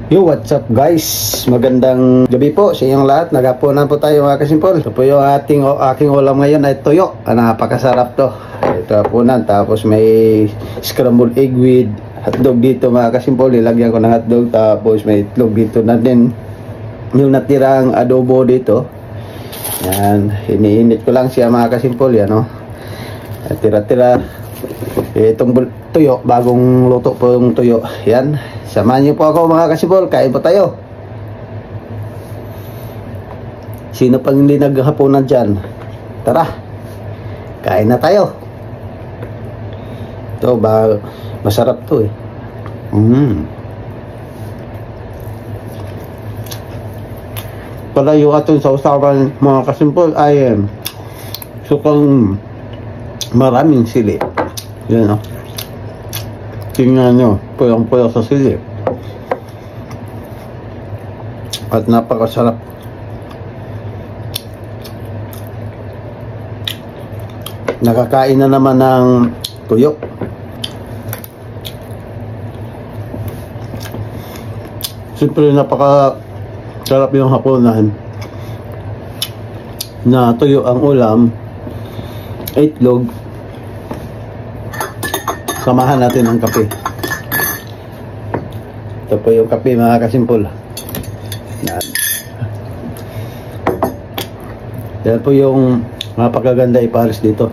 Yo, what's up guys? Magandang gabi po sa inyong lahat. Nagapunan po tayo mga kasimpol. Ito po yung aking ulam ngayon ay tuyo. Napakasarap to. Ito hapunan. Tapos may scrambled egg with hotdog dito mga kasimpol. Ilagyan ko ng hotdog. Tapos may itlog dito na din. Yung natirang adobo dito. Yan. Iniinit ko lang siya mga kasimpol. Yan o. Tira-tira. Itong tuyo. Bagong luto po yung tuyo. Yan. Samahan niyo po ako mga kasibol, kain po tayo. Sino pang hindi naghapunan dyan? Tara, kain na tayo. Ito ba, masarap to eh. Pala yung atin sa usapan mga kasibol ay sukang maraming sili. Yan o. Tingnan nyo, puyang-puyo sa sili. At napakasarap. Nakakain na naman ng tuyo. Siyempre napakasarap yung hapunan. Na tuyo ang ulam, itlog, samahan natin ng kape. Ito po yung kape mga kasimpol. Yan. Yan po yung napakaganda ipares dito.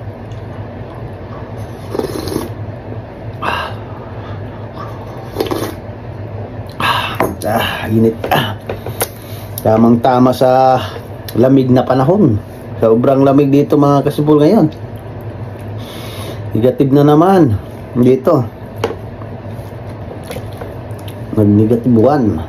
Init. Tamang tama sa lamig na panahon. Sobrang lamig dito mga kasimpol ngayon. Negative na naman dito. Nag-negative 1.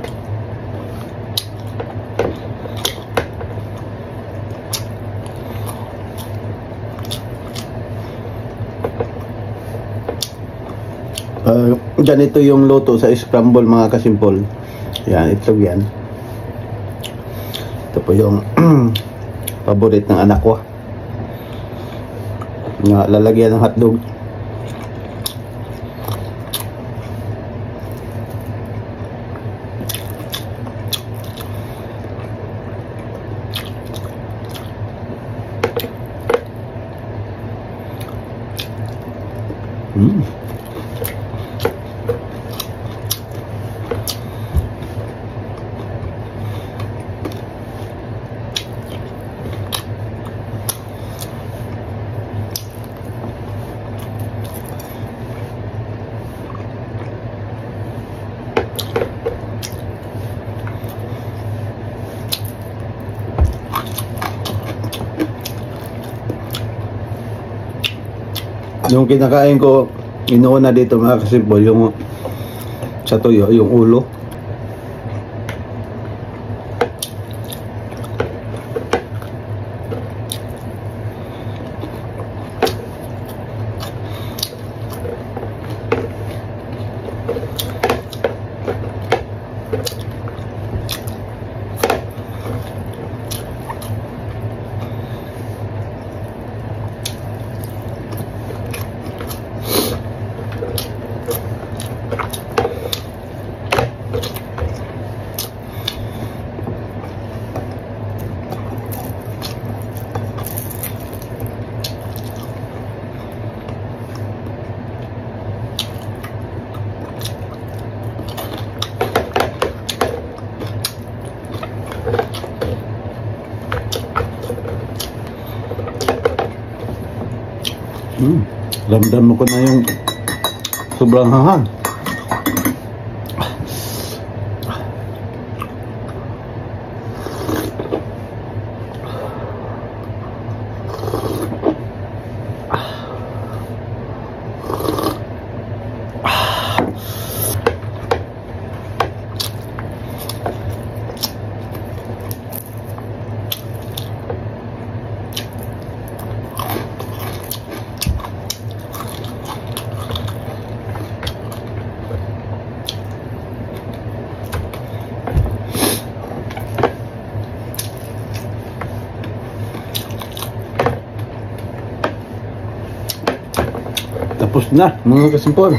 Ganito yung luto sa scramble mga kasimpol. Yan, itlog yan. Ito po yung paborit ng anak ko. Lalagyan ng hotdog. Yung kinakain ko, inuuna dito mga kasimpol, yung sa tuyo, yung ulo. Ramdam ko na yung sobrang hanghang. Tapos na mga kasimpol.